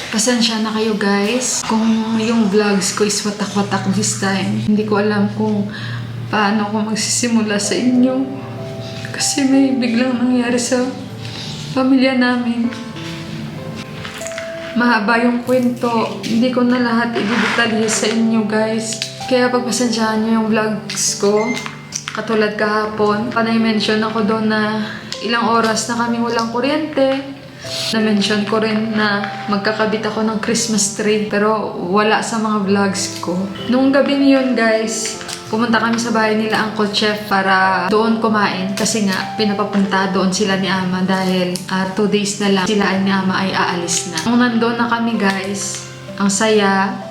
Pasensya na kayo guys kung yung vlogs ko is watak-watak this time. Hindi ko alam kung paano ko magsisimula sa inyo. Kasi may biglang nangyari sa pamilya namin. Mahaba yung kwento. Hindi ko na lahat i-detalye sa inyo guys. Kaya pagpasensyahan nyo yung vlogs ko. Katulad kahapon, panay-mention ako doon na ilang oras na kami walang kuryente. Na-mention ko rin na magkakabit ako ng Christmas tree pero wala sa mga vlogs ko. Nung gabi niyon guys, pumunta kami sa bahay nila Uncle Chef para doon kumain kasi nga pinapapunta doon sila ni Ama dahil 2 days na lang sila ni Ama ay aalis na. Nung nandoon na kami guys, ang saya.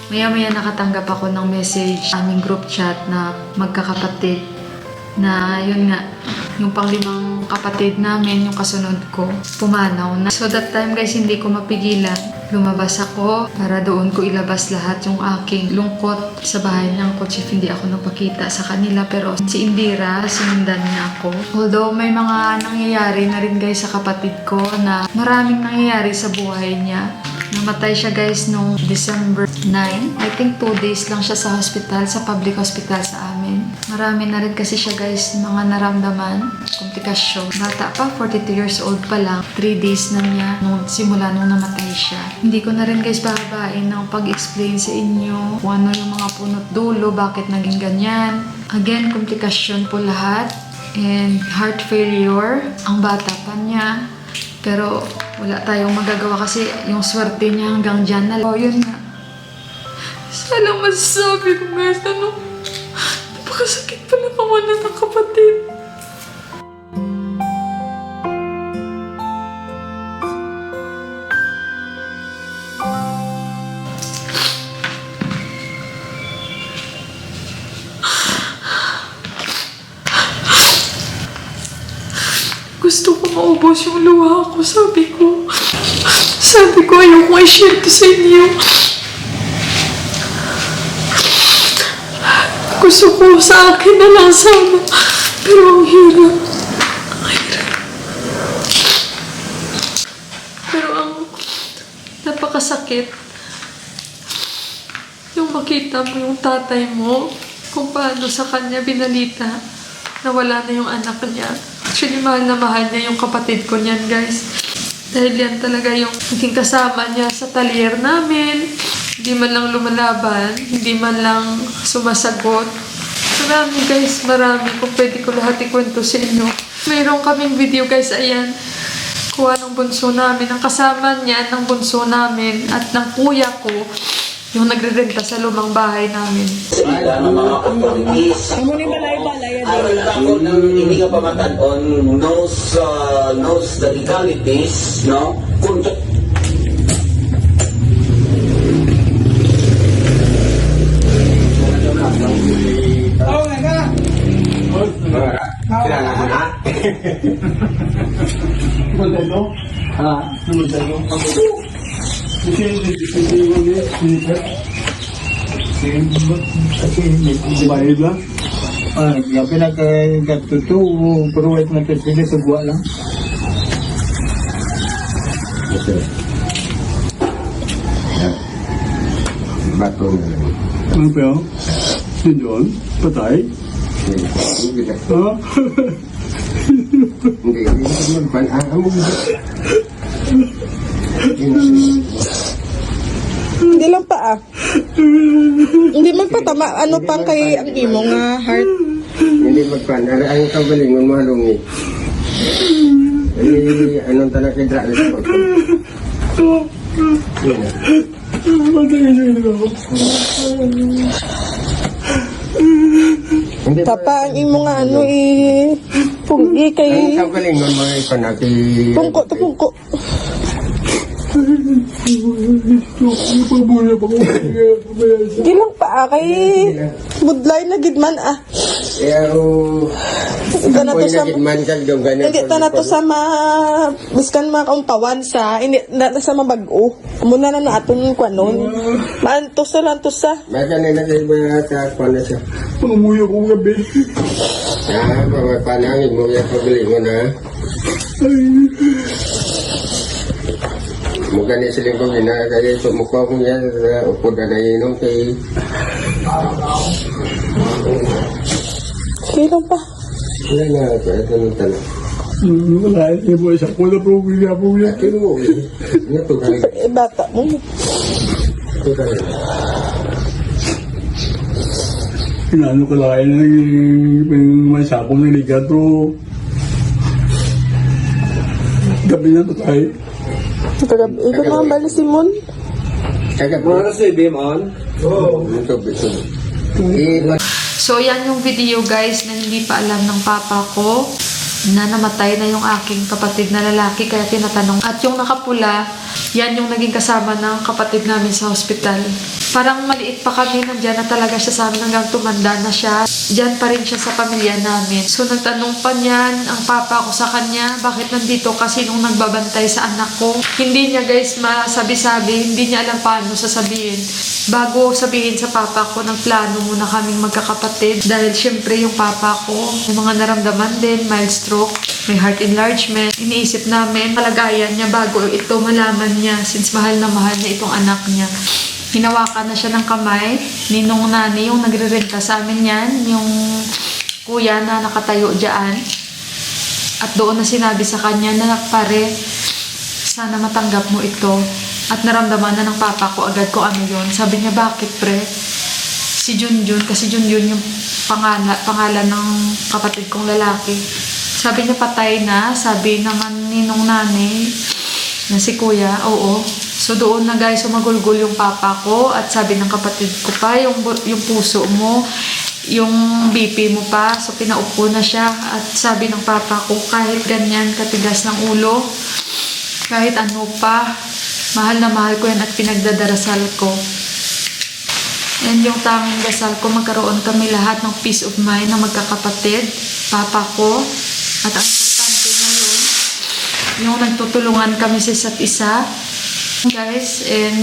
Maya-maya nakatanggap ako ng message aming group chat na magkakapatid na yun nga, yung panglimang kapatid namin, yung kasunod ko, pumanaw na. So that time guys, hindi ko mapigilan. Lumabas ako para doon ko ilabas lahat yung aking lungkot sa bahay ng Uncle Chef. Hindi ako napakita sa kanila pero si Indira, sinundan niya ako. Although may mga nangyayari na rin guys sa kapatid ko na maraming nangyayari sa buhay niya. Namatay siya guys nung December 9. I think 2 days lang siya sa hospital, sa public hospital sa amin. Marami na rin kasi siya guys mga naramdaman, komplikasyon. Bata pa, 42 years old pa lang. 3 days na niya simula nung namatay siya. Hindi ko na rin guys bababain ng pag-explain sa inyo kung ano yung mga punot dulo, bakit naging ganyan. Again, komplikasyon po lahat. And heart failure. Ang bata pa niya. Pero wala tayong magagawa kasi yung swerte niya hanggang dyan na. Oh, yun nga. Salang masasabi ko guys, napakasakit pala mawalan ng kapatid. Gusto ko maubos yung luha ko. Sabi ko ayoko i-share to sa inyo. Gusto ko sa akin na lang sana. Pero ang hirap. Pero ang napakasakit yung makita mo yung tatay mo kung paano sa kanya binalita na wala na yung anak niya. Actually, mahal na mahal niya yung kapatid ko niyan, guys. Dahil yan talaga yung naging kasama niya sa talyer namin. Hindi man lang lumalaban, hindi man lang sumasagot. Marami, guys, marami. Kung pwede ko lahat ikwento sa inyo. Mayroon kaming video, guys, ayan. Kuha ng bunso namin. Ang kasama niya ng bunso namin at ng kuya ko. Yung nagre-renta sa lumang bahay namin. Sila ng mga authorities. Amo ni balay-balay Aral ako ng hindi nga pamatanon knows the legalities, no? Kung Oh, nga. kailangan mo na. Punta ito? Ha? Punta ito? Kasi bayad lang. Gabi na kay Gatuto, pero wait na kasi sa buwa lang. Bato na lang. Ano pa yun? Si John? Patay? Ha? Hindi magpanaan mo. Hindi lang pa Hindi man patama. Ano pa kay ang imo nga heart? Hindi magpanaan. Ang kagalingon mo halungi. Anong talaga kay Dralis ko? Patay na yun ako. Tapa ang imo nga ano punggi kay Ang kagalingon mo ipanaki. pungko to pungko. Di lang pa kay budlay na gidman Gana to sa hindi ta na to sa biskan mga kaumpawan sa hindi na sa mabag-o. Muna na aton kwanon. Maantos sa lantos sa. Maka na ba ta kuno siya. Pumuyo ko gabi. Panangin mo ya pagalingon ha. Mungkin ni siling ko ginagaya so mukha ko yan sa upo na nainom kay Sige lang pa. wala na ito. Ito nung tanong. Wala, hindi mo isa ko na po yan. Kino mo, ito ka rin. Eh, bata mo. Ito ka rin. Inaano ko lang na yung may sakong na ligat pero gabi na to tayo. Ikaw mga bali si Mon. Kaya po na si Bimon. Oo. Ito, ito. So, yan yung video guys na hindi pa alam ng papa ko na namatay na yung aking kapatid na lalaki kaya tinatanong. At yung nakapula, yan yung naging kasama ng kapatid namin sa hospital. Parang maliit pa kami, nandyan na talaga siya sa amin hanggang tumanda na siya. Diyan pa rin siya sa pamilya namin. So nagtanong pa niyan ang papa ko sa kanya, bakit nandito kasi nung nagbabantay sa anak ko. Hindi niya guys masabi-sabi, hindi niya alam paano sasabihin. Bago sabihin sa papa ko, nagplano muna kaming magkakapatid. Dahil syempre yung papa ko, may mga naramdaman din, mild stroke, may heart enlargement. Iniisip namin, kalagayan niya bago ito malaman niya since mahal na mahal niya itong anak niya. Hinawakan na siya ng kamay ni nung nani, yung nagre-renta sa amin yan, yung kuya na nakatayo dyan. At doon na sinabi sa kanya na pare, sana matanggap mo ito. At naramdaman na ng papa ko agad ko ano yon. Sabi niya, bakit pre? Si Junjun, kasi Junjun yung pangalan ng kapatid kong lalaki. Sabi niya patay na, sabi naman ni nung nani na si kuya, oo. So doon na guys, sumagulgol yung papa ko at sabi ng kapatid ko pa, yung puso mo, yung BP mo pa. So pinaupo na siya at sabi ng papa ko, kahit ganyan katigas ng ulo, kahit ano pa, mahal na mahal ko yan at pinagdadarasal ko. Yan yung tanging dasal ko, magkaroon kami lahat ng peace of mind na magkakapatid, papa ko. At ang importante ngayon, yung nagtutulungan kami sa isa't isa, guys, and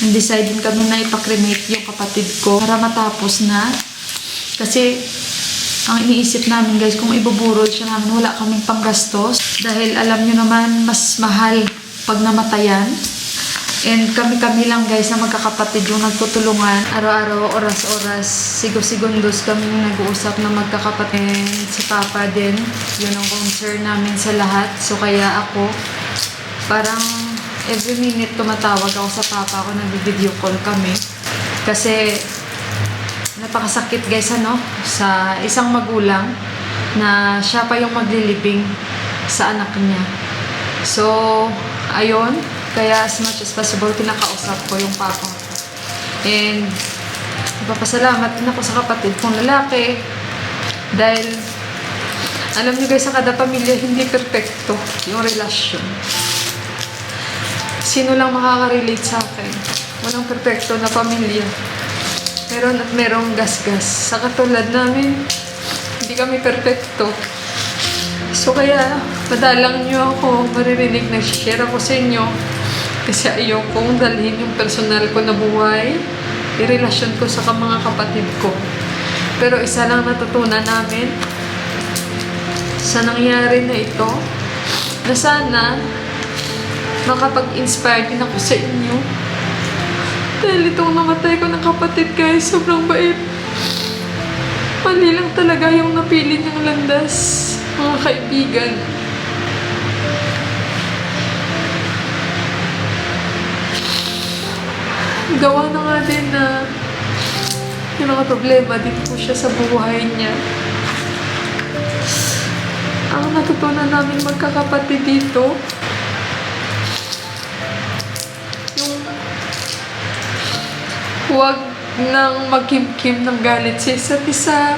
decide din kami na ipakremate yung kapatid ko para matapos na. Kasi ang iniisip namin guys, kung ibuburol siya namin, wala kaming panggastos dahil alam nyo naman mas mahal pag namatayan. And kami lang guys na magkakapatid yung nagtutulungan araw-araw, oras-oras, sigo-segundos kami nag-uusap na magkakapatid. Si papa din, yun ang concern namin sa lahat. So kaya ako parang every minute tumatawag ako sa papa ko, nag-video call kami. Kasi napakasakit guys sa isang magulang na siya pa yung maglilibing sa anak niya. So, ayun, kaya as much as possible pinakausap ko yung papa ko. And nagpapasalamat din ako sa kapatid kong lalaki dahil alam niyo guys, sa kada pamilya hindi perfecto yung relasyon. Sino lang makaka-relate sa akin? Walang perfecto na pamilya. Meron at merong gasgas. Sa katulad namin, hindi kami perfecto. So kaya, madalang nyo ako, maririnig na share ako sa inyo. Kasi ayokong dalhin yung personal ko na buhay, irelasyon ko sa mga kapatid ko. Pero isa lang natutunan namin sa nangyari na ito, na sana makapag-inspire din ako sa inyo. Dahil itong namatay ko ng kapatid guys, sobrang bait. Mali lang talaga yung napili niyang landas, mga kaibigan. Gawa na nga din na yung mga problema din po siya sa buhay niya. Ang natutunan namin magkakapatid dito, huwag nang magkimkim ng galit sa isa't isa.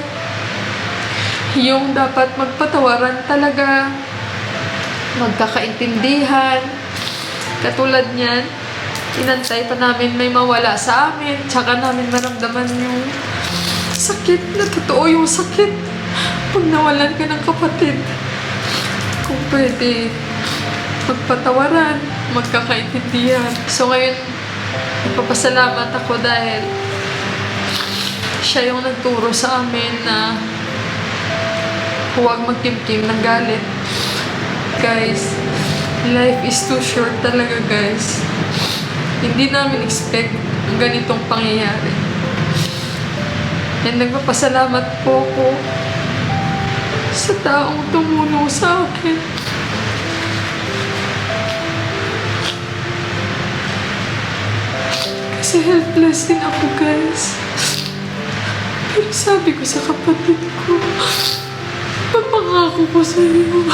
Yung dapat magpatawaran talaga. Magkakaintindihan. Katulad niyan, inantay pa namin may mawala sa amin. Tsaka namin maramdaman yung sakit na totoo yung sakit. Pag nawalan ka ng kapatid. Kung pwede, magpatawaran, magkakaintindihan. So ngayon, nagpapasalamat ako dahil siya yung nagturo sa amin na huwag magkimkim ng galit. Guys, Life is too short talaga, guys. Hindi namin expect ang ganitong pangyayari. And nagpapasalamat po ako sa taong tumulong sa akin. Kasi helpless din ako, guys. Pero sabi ko sa kapatid ko, papangako ko sa iyo.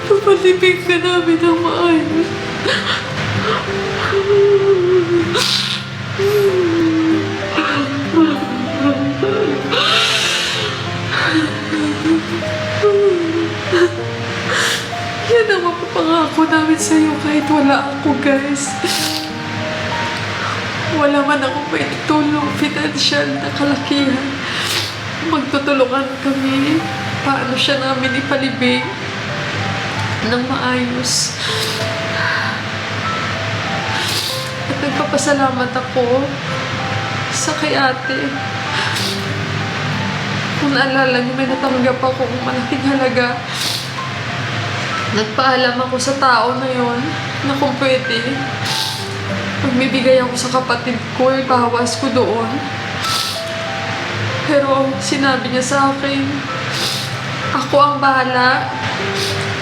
Papalibig ka namin ng maayos. Yan ang mapapangako namin sa iyo kahit wala ako, guys. Wala man akong may tulong financial na kalakihan. Magtutulungan kami. Paano siya namin ipalibing ng maayos. At nagpapasalamat ako sa kay ate. Kung naalala niyo, may natanggap akong malaking halaga. Nagpaalam ako sa tao na yon na kung pwede, magbibigay ako sa kapatid ko, ibawas ko doon. Pero sinabi niya sa akin, ako ang bahala.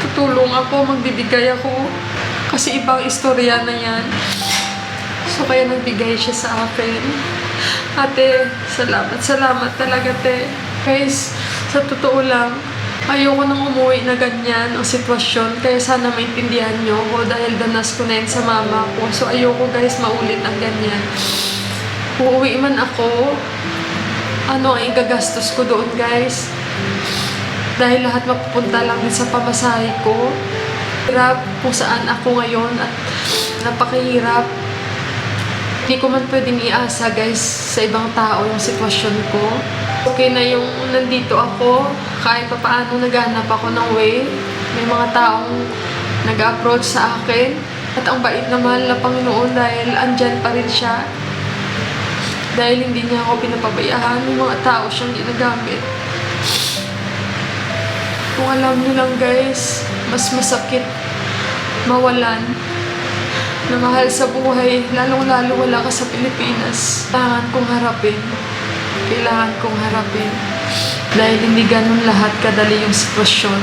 Tutulong ako, magbibigay ako. Kasi ibang istorya na yan. So kaya nagbigay siya sa akin. Ate, salamat talaga, te. Guys, sa totoo lang, ayoko nang umuwi na ganyan ang sitwasyon. Kaya sana maintindihan niyo ako dahil danas ko na yun sa mama ko. So ayoko, guys, maulit ang ganyan. Uuwi man ako, ano ang igagastos ko doon, guys? Dahil lahat mapupunta lang din sa pamasahe ko. Hirap kung saan ako ngayon at napakahirap. Hindi ko man pwedeng iasa, guys, sa ibang tao yung sitwasyon ko. Okay na yung nandito ako, kahit pa paano naghanap ako ng way. May mga taong nag-approach sa akin. At ang bait na mahal na Panginoon dahil andyan pa rin siya. Dahil hindi niya ako pinapabayaan, ng mga tao siyang ginagamit. Kung alam niyo lang, guys, mas masakit mawalan na mahal sa buhay, lalong-lalo wala ka sa Pilipinas. Kailangan kong harapin. Dahil hindi ganun lahat kadali yung sitwasyon.